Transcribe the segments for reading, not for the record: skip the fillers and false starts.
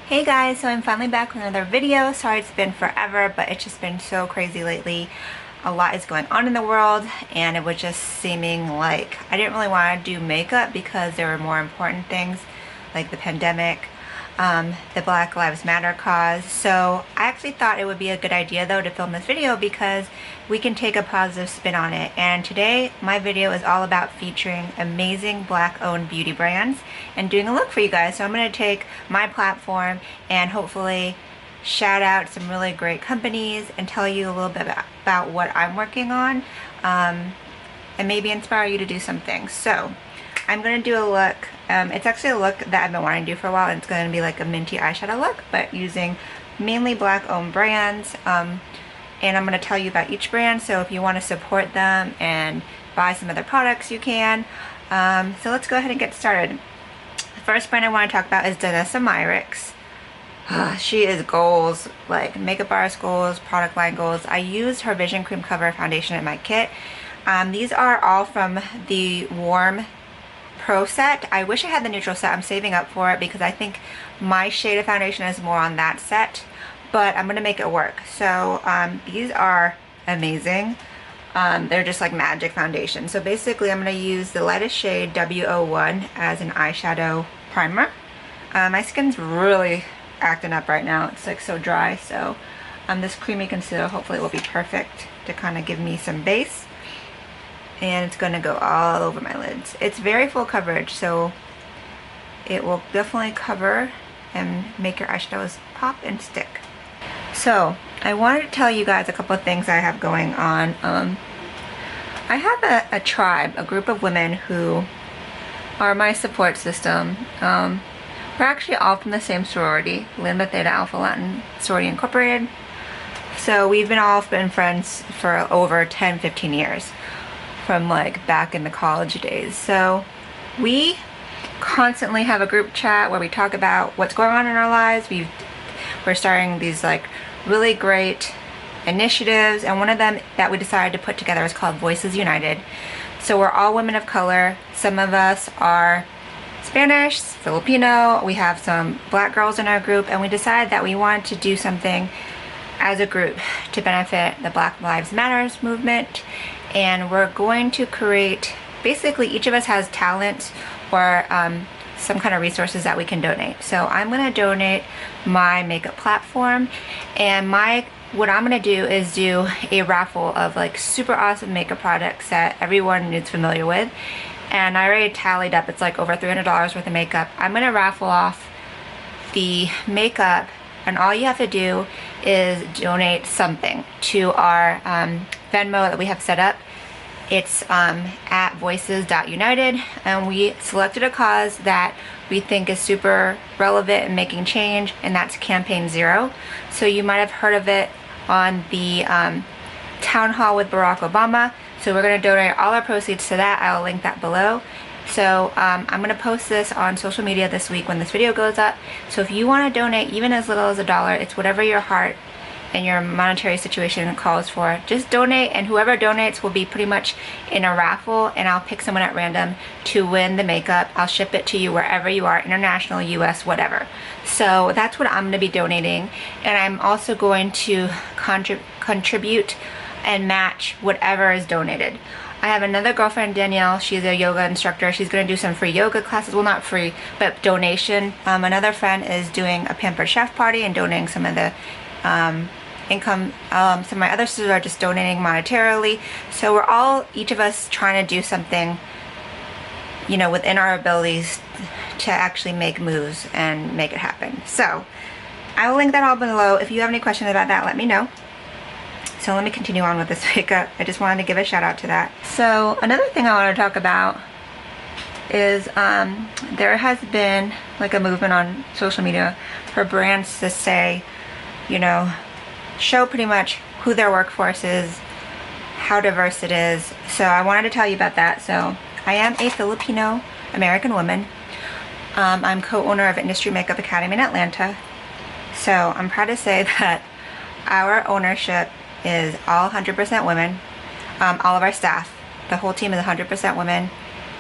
Hey guys, so I'm finally back with another video. Sorry it's been forever, but it's just been so crazy lately. A lot is going on in the world, and it was just seeming like I didn't really want to do makeup because there were more important things like the pandemic, the Black Lives Matter cause. So I actually thought it would be a good idea though to film this video because we can take a positive spin on it. And today my video is all about featuring amazing Black owned beauty brands and doing a look for you guys. So I'm going to take my platform and hopefully shout out some really great companies and tell you a little bit about what I'm working on, and maybe inspire you to do something. So I'm going to do a look. It's actually a look that I've been wanting to do for a while, and it's going to be like a minty eyeshadow look, but using mainly Black owned brands. And I'm going to tell you about each brand, so if you want to support them and buy some other products, you can. So let's go ahead and get started. The first brand I want to talk about is Danessa Myricks. She is goals, like makeup artist goals, product line goals. I used her Vision Cream Cover Foundation in my kit. These are all from the Warm Pro set. I wish I had the neutral set. I'm saving up for it because I think my shade of foundation is more on that set, but I'm gonna make it work. So these are amazing. They're just like magic foundation. So basically I'm gonna use the lightest shade W01 as an eyeshadow primer. My skin's really acting up right now. It's like so dry, so this creamy concealer hopefully will be perfect to kind of give me some base. And it's going to go all over my lids. It's very full coverage, so it will definitely cover and make your eyeshadows pop and stick. So I wanted to tell you guys a couple of things I have going on. I have a tribe, a group of women who are my support system. We're actually all from the same sorority, Lambda Theta Alpha Latin Sorority Incorporated. So we've all been friends for over 10-15 years. From like back in the college days. So we constantly have a group chat where we talk about what's going on in our lives. We're starting these like really great initiatives, and one of them that we decided to put together is called Voices United. So we're all women of color. Some of us are Spanish, Filipino, we have some Black girls in our group, and we decided that we wanted to do something as a group to benefit the Black Lives Matter movement. And we're going to create, basically each of us has talent or some kind of resources that we can donate. So I'm going to donate my makeup platform, and what I'm going to do is do a raffle of like super awesome makeup products that everyone is familiar with. And I already tallied up, it's like over $300 worth of makeup. I'm going to raffle off the makeup, and all you have to do is donate something to our Venmo that we have set up. It's at voices.united, and we selected a cause that we think is super relevant in making change, and that's Campaign Zero. So you might have heard of it on the town hall with Barack Obama. So we're going to donate all our proceeds to that. I'll link that below. So I'm going to post this on social media this week when this video goes up. So if you want to donate even as little as $1, it's whatever your heart and your monetary situation calls for. Just donate, and whoever donates will be pretty much in a raffle, and I'll pick someone at random to win the makeup. I'll ship it to you wherever you are, international, US, whatever. So that's what I'm going to be donating, and I'm also going to contribute and match whatever is donated. I have another girlfriend, Danielle. She's a yoga instructor. She's going to do some free yoga classes. Well, not free, but donation. Another friend is doing a Pampered Chef party and donating some of the income. Some of my other sisters are just donating monetarily. So we're all, each of us, trying to do something, you know, within our abilities to actually make moves and make it happen. So I will link that all below. If you have any questions about that, let me know. So let me continue on with this makeup. I just wanted to give a shout out to that. So another thing I want to talk about is there has been like a movement on social media for brands to say, you know, show pretty much who their workforce is, how diverse it is. So I wanted to tell you about that. So I am a Filipino American woman. I'm co-owner of Industry Makeup Academy in Atlanta. So I'm proud to say that our ownership is all 100% women. All of our staff, the whole team is 100% women.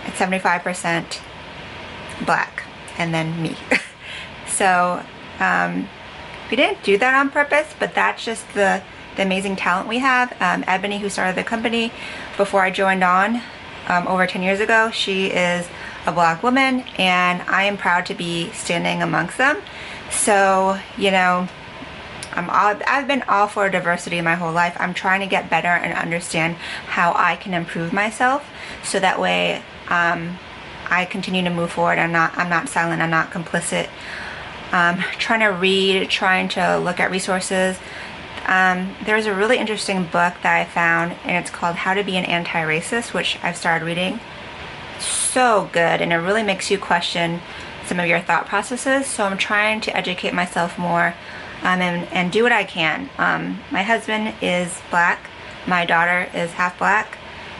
It's 75% Black, and then me. So We didn't do that on purpose, but that's just the amazing talent we have. Ebony, who started the company before I joined on over 10 years ago, she is a Black woman, and I am proud to be standing amongst them. So, you know, I've been all for diversity my whole life. I'm trying to get better and understand how I can improve myself, so that way I continue to move forward. I'm not silent. I'm not complicit. Trying to read, trying to look at resources. There's a really interesting book that I found, and it's called How to Be an Anti-Racist, which I've started reading. So good, and it really makes you question some of your thought processes. So I'm trying to educate myself more, and do what I can. My husband is Black. My daughter is half Black.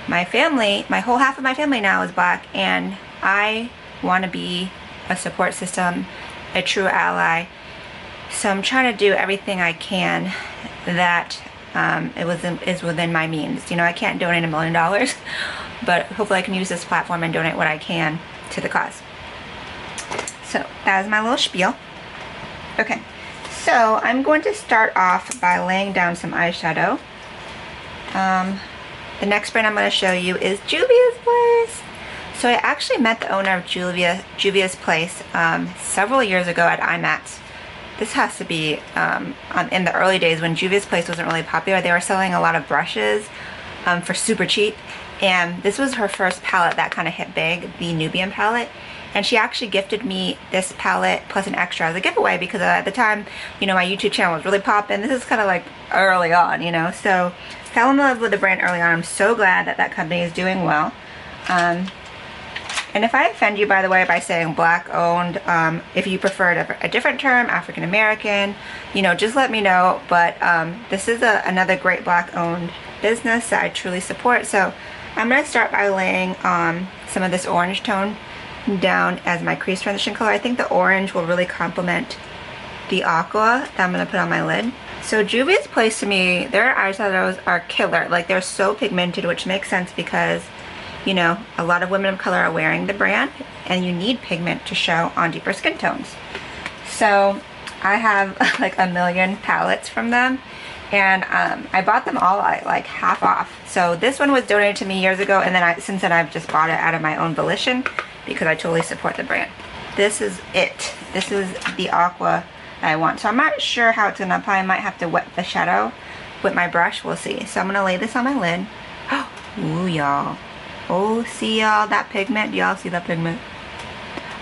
My family, my whole half of my family now is Black, and I want to be a support system, a true ally. So I'm trying to do everything I can that is within my means. You know, I can't donate $1 million, but hopefully I can use this platform and donate what I can to the cause. So that is my little spiel. Okay, so I'm going to start off by laying down some eyeshadow. The next brand I'm going to show you is Juvia's Place. So I actually met the owner of Juvia's Place several years ago at IMAX. This has to be in the early days when Juvia's Place wasn't really popular. They were selling a lot of brushes for super cheap, and this was her first palette that kind of hit big, the Nubian palette. And she actually gifted me this palette plus an extra as a giveaway, because at the time, you know, my YouTube channel was really popping. This is kind of like early on, you know. So fell in love with the brand early on. I'm so glad that that company is doing well. And if I offend you, by the way, by saying Black owned, if you prefer a different term, African American, you know, just let me know. But this is another great Black owned business that I truly support. So I'm going to start by laying some of this orange tone down as my crease transition color. I think the orange will really complement the aqua that I'm going to put on my lid. So Juvia's Place, to me, their eyeshadows are killer. Like, they're so pigmented, which makes sense because, you know, a lot of women of color are wearing the brand, and you need pigment to show on deeper skin tones. So I have like 1 million palettes from them, and I bought them all at like half off. So this one was donated to me years ago, and then since then I've just bought it out of my own volition because I totally support the brand. This is it. This is the aqua that I want. So I'm not sure how it's gonna apply. I might have to wet the shadow with my brush. We'll see. So I'm gonna lay this on my lid. Ooh, y'all. Oh, see y'all, that pigment? Do y'all see that pigment?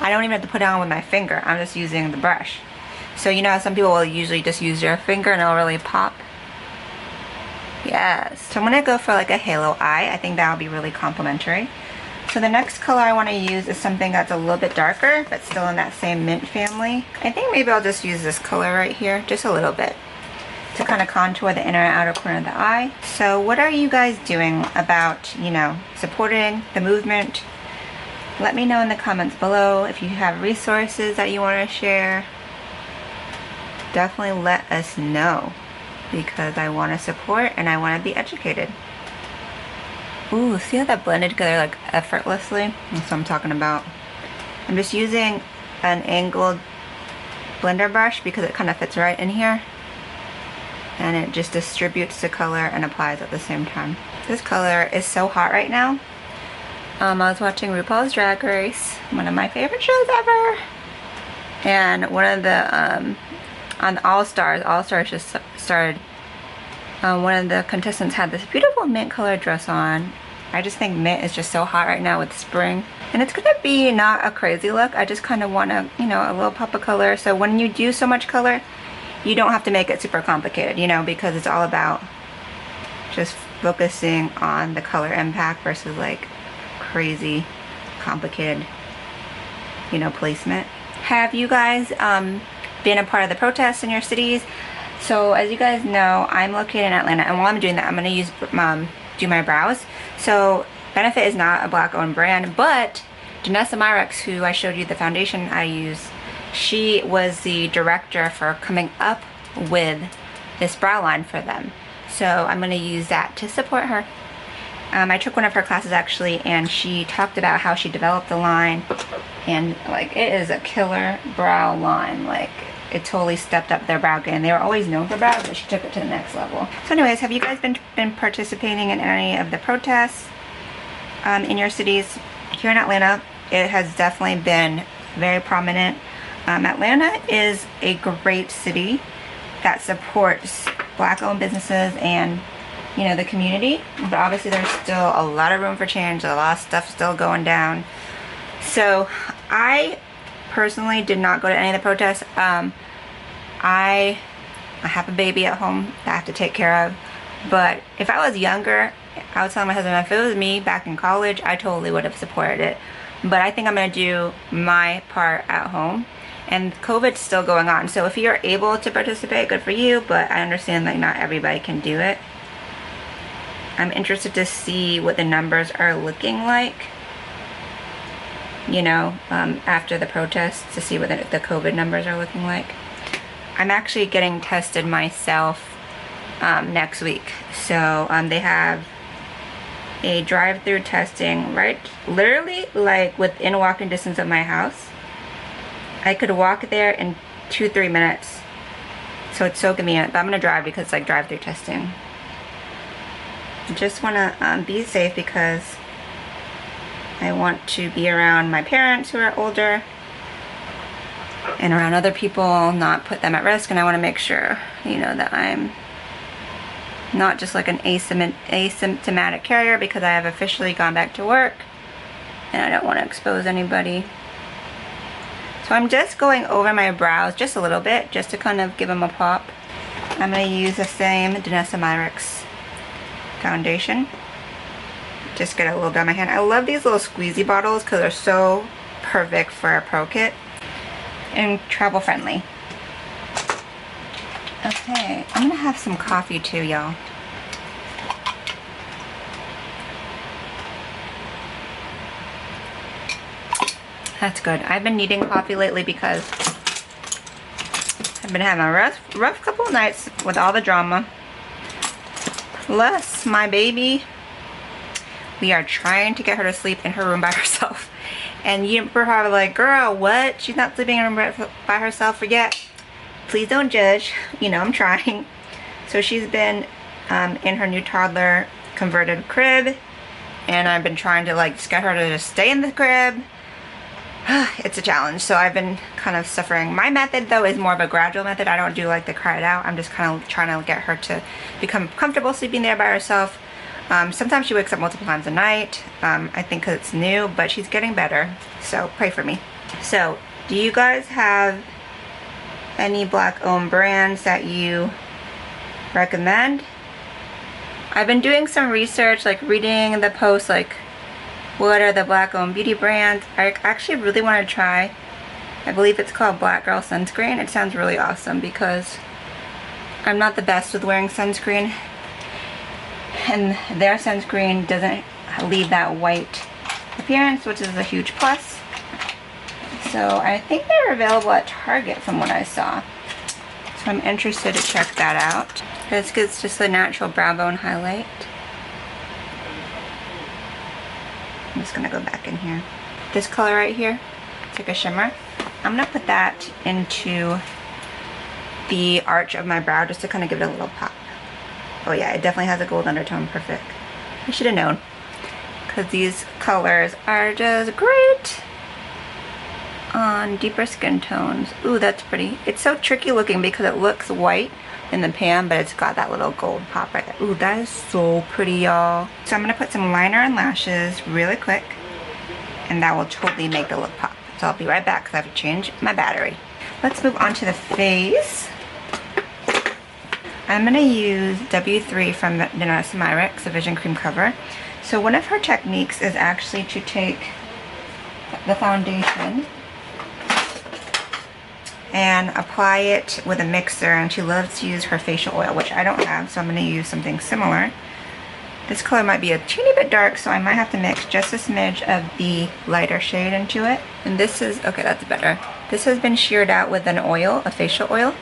I don't even have to put it on with my finger. I'm just using the brush. So you know, some people will usually just use their finger and it'll really pop. Yes. So I'm gonna go for like a halo eye. I think that'll be really complimentary. So the next color I want to use is something that's a little bit darker, but still in that same mint family. I think maybe I'll just use this color right here, just a little bit, to kind of contour the inner and outer corner of the eye. So what are you guys doing about, you know, supporting the movement? Let me know in the comments below. If you have resources that you want to share, definitely let us know, because I want to support and I want to be educated. Ooh, see how that blended together like effortlessly? That's what I'm talking about. I'm just using an angled blender brush because it kind of fits right in here, and it just distributes the color and applies at the same time. This color is so hot right now. I was watching RuPaul's Drag Race, one of my favorite shows ever, and one of the on All Stars just started. One of the contestants had this beautiful mint colored dress on. I just think mint is just so hot right now with spring, and it's gonna be not a crazy look. I just kind of want a, you know, a little pop of color. So when you do so much color, you don't have to make it super complicated, you know, because it's all about just focusing on the color impact versus like crazy complicated, you know, placement. Have you guys been a part of the protests in your cities? So as you guys know, I'm located in Atlanta, and while I'm doing that, I'm going to use do my brows. So Benefit is not a Black owned brand, but Janessa Myrex, who I showed you the foundation I use, she was the director for coming up with this brow line for them. So I'm going to use that to support her. I took one of her classes actually, and she talked about how she developed the line, and like, it is a killer brow line. Like, it totally stepped up their brow game. They were always known for brows, but she took it to the next level. So anyways, have you guys been participating in any of the protests in your cities? Here in Atlanta, it has definitely been very prominent. Atlanta is a great city that supports Black-owned businesses and, you know, the community, but obviously there's still a lot of room for change, a lot of stuff still going down. So I personally did not go to any of the protests. I have a baby at home that I have to take care of, but if I was younger, I was telling my husband, if it was me back in college, I totally would have supported it. But I think I'm going to do my part at home. And COVID's still going on, so if you're able to participate, good for you, but I understand that not everybody can do it. I'm interested to see what the numbers are looking like, you know, after the protests, to see what the COVID numbers are looking like. I'm actually getting tested myself next week. So they have a drive-through testing literally like within walking distance of my house. I could walk there in 2-3 minutes. So it's so convenient, but I'm gonna drive because it's like drive-through testing. I just wanna be safe because I want to be around my parents who are older and around other people, not put them at risk, and I want to make sure, you know, that I'm not just like an asymptomatic carrier, because I have officially gone back to work and I don't want to expose anybody. So I'm just going over my brows just a little bit, just to kind of give them a pop. I'm going to use the same Danessa Myricks foundation. Just get a little bit on my hand. I love these little squeezy bottles because they're so perfect for a pro kit and travel friendly. Okay, I'm gonna have some coffee too, y'all. That's good. I've been needing coffee lately because I've been having a rough couple of nights with all the drama. Plus, my baby, we are trying to get her to sleep in her room by herself. And you're probably like, girl, what? She's not sleeping in her room by herself yet. Please don't judge. You know, I'm trying. So she's been in her new toddler converted crib. And I've been trying to like just get her to just stay in the crib. It's a challenge. So I've been kind of suffering. My method though is more of a gradual method. I don't do like the cry it out. I'm just kind of trying to get her to become comfortable sleeping there by herself. Sometimes she wakes up multiple times a night, I think because it's new, but she's getting better, so pray for me. So, do you guys have any Black-owned brands that you recommend? I've been doing some research, like reading the posts, like what are the Black-owned beauty brands. I actually really want to try, I believe it's called Black Girl Sunscreen. It sounds really awesome because I'm not the best with wearing sunscreen. And their sunscreen doesn't leave that white appearance, which is a huge plus. So I think they're available at Target from what I saw. So I'm interested to check that out. It's just a natural brow bone highlight. I'm just gonna go back in here. This color right here, it's like a shimmer. I'm gonna put that into the arch of my brow just to kind of give it a little pop. Oh yeah, it definitely has a gold undertone, perfect. I should have known, because these colors are just great on deeper skin tones. Ooh, that's pretty. It's so tricky looking because it looks white in the pan, but it's got that little gold pop right there. Ooh, that is so pretty, y'all. So I'm gonna put some liner and lashes really quick, and that will totally make the look pop. So I'll be right back because I have to change my battery. Let's move on to the face. I'm going to use W3 from the Danessa Myricks, the Vision Cream Cover. So one of her techniques is actually to take the foundation and apply it with a mixer, and she loves to use her facial oil, which I don't have, so I'm going to use something similar. This color might be a teeny bit dark, so I might have to mix just a smidge of the lighter shade into it. And this is, okay, that's better. This has been sheared out with an oil, a facial oil.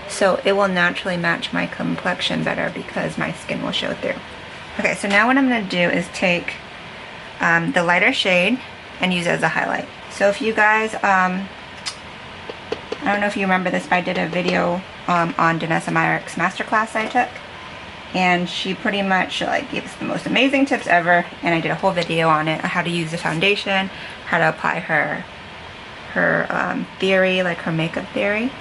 So it will naturally match my complexion better because my skin will show through. Okay, so now what I'm going to do is take the lighter shade and use it as a highlight. So if you guys, I I don't know if you remember this, but I did a video on Danessa Myrick's masterclass I took. And she pretty much like gave us the most amazing tips ever. And I did a whole video on it, on how to use the foundation, how to apply her theory, like her makeup theory.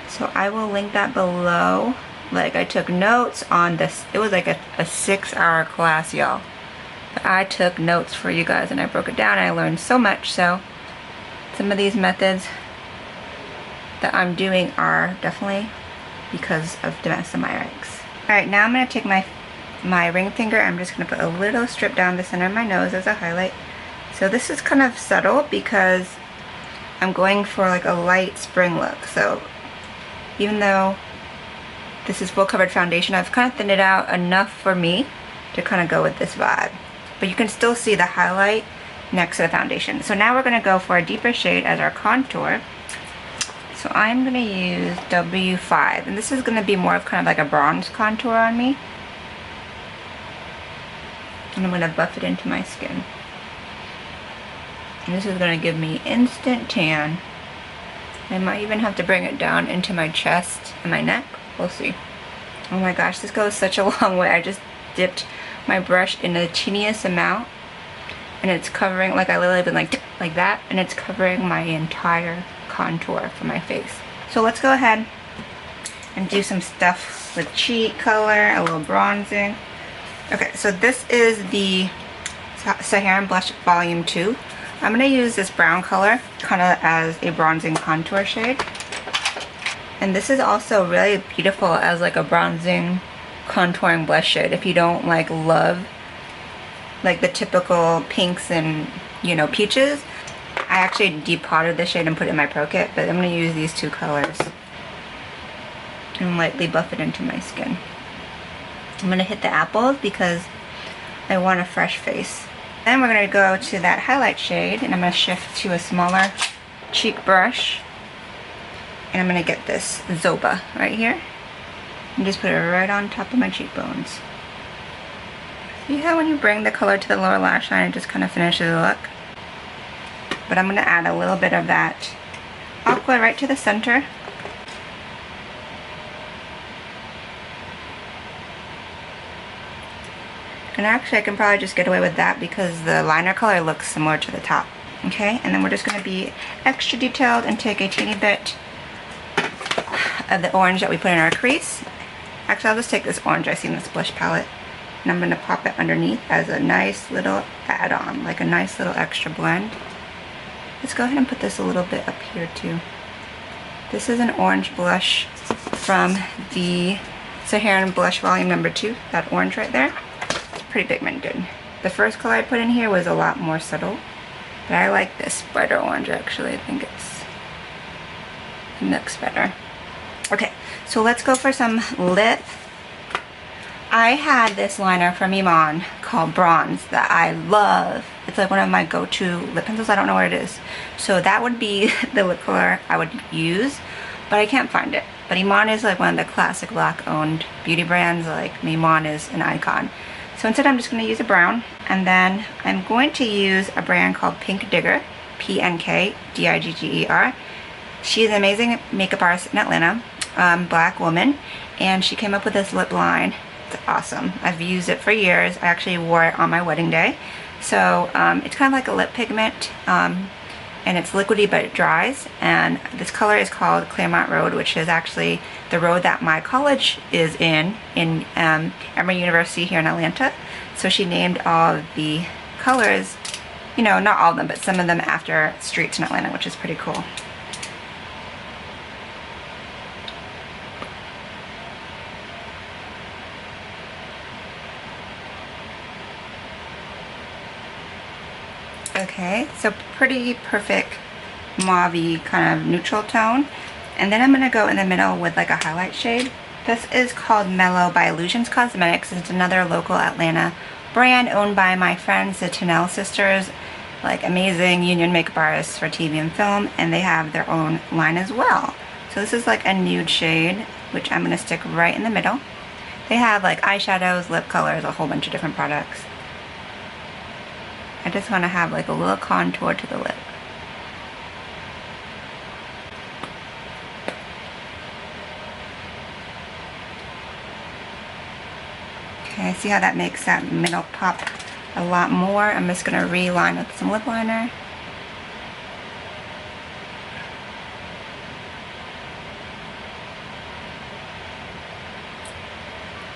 So I will link that below. Like, I took notes on this. It was like a 6-hour class, y'all. But I took notes for you guys and I broke it down and I learned so much. So some of these methods that I'm doing are definitely because of Danessa Myrick's. Alright, now I'm going to take my ring finger. I'm just going to put a little strip down the center of my nose as a highlight. So this is kind of subtle because I'm going for like a light spring look. So even though this is full coverage foundation, I've kind of thinned it out enough for me to kind of go with this vibe. But you can still see the highlight next to the foundation. So now we're going to go for a deeper shade as our contour. So I'm going to use W5, and this is going to be more of kind of like a bronze contour on me. And I'm going to buff it into my skin. And this is going to give me instant tan. I might even have to bring it down into my chest and my neck. We'll see. Oh my gosh, this goes such a long way. I just dipped my brush in the teeniest amount. And it's covering, like I literally been like that. And it's covering my entire contour for my face. So let's go ahead and do some stuff with cheek color, a little bronzing. Okay, so this is the Saharan Blush Volume 2. I'm going to use this brown color kind of as a bronzing contour shade. And this is also really beautiful as like a bronzing contouring blush shade if you don't like love like the typical pinks and, you know, peaches. I actually depotted this shade and put it in my Pro Kit, but I'm going to use these two colors and lightly buff it into my skin. I'm going to hit the apples because I want a fresh face. Then we're going to go to that highlight shade, and I'm going to shift to a smaller cheek brush. And I'm going to get this Zoba right here and just put it right on top of my cheekbones. See how when you bring the color to the lower lash line, it just kind of finishes the look? But I'm going to add a little bit of that aqua right to the center. And actually I can probably just get away with that because the liner color looks similar to the top. Okay, and then we're just going to be extra detailed and take a teeny bit of the orange that we put in our crease. Actually, I'll just take this orange I see in this blush palette and I'm going to pop it underneath as a nice little add-on, like a nice little extra blend. Let's go ahead and put this a little bit up here too. This is an orange blush from the Saharan Blush Volume number 2, that orange right there. It's pretty pigmented. The first color I put in here was a lot more subtle, but I like this brighter orange actually. I think it looks better. Okay, so let's go for some lip. I had this liner from Iman called Bronze that I love. It's like one of my go-to lip pencils. I don't know what it is. So that would be the lip color I would use, but I can't find it. But Iman is like one of the classic black-owned beauty brands. Like Iman is an icon. So instead I'm just going to use a brown, and then I'm going to use a brand called Pink Digger, P-N-K-D-I-G-G-E-R. She's an amazing makeup artist in Atlanta, black woman, and she came up with this lip line. It's awesome. I've used it for years. I actually wore it on my wedding day. So it's kind of like a lip pigment, and it's liquidy but it dries. And this color is called Claremont Road, which is actually the road that my college is in Emory University here in Atlanta. So she named all of the colors, you know, not all of them, but some of them after streets in Atlanta, which is pretty cool. Okay, so pretty perfect mauve-y kind of neutral tone. And then I'm going to go in the middle with like a highlight shade. This is called Mellow by Illusions Cosmetics. It's another local Atlanta brand owned by my friends, the Tennell sisters, like amazing union makeup artists for TV and film, and they have their own line as well. So this is like a nude shade, which I'm going to stick right in the middle. They have like eyeshadows, lip colors, a whole bunch of different products. I just want to have like a little contour to the lip. Okay, see how that makes that middle pop a lot more? I'm just going to reline with some lip liner.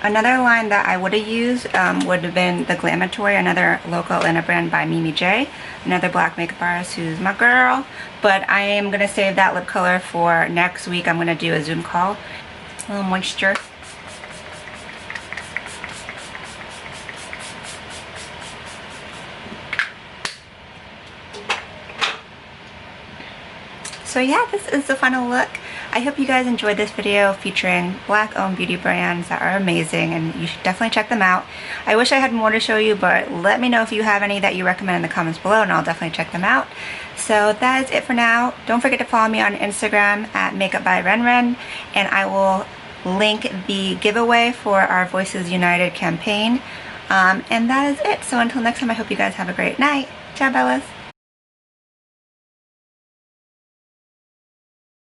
Another line that I would have used would have been the Glamatory, another local Atlanta brand by Mimi J, another black makeup artist who's my girl. But I am going to save that lip color for next week. I'm going to do a Zoom call. A little moisture. So yeah, this is the final look. I hope you guys enjoyed this video featuring black-owned beauty brands that are amazing, and you should definitely check them out. I wish I had more to show you, but let me know if you have any that you recommend in the comments below, and I'll definitely check them out. So that is it for now. Don't forget to follow me on Instagram at makeupbyrenren, and I will link the giveaway for our Voices United campaign. And that is it. So until next time, I hope you guys have a great night. Ciao, Bellas.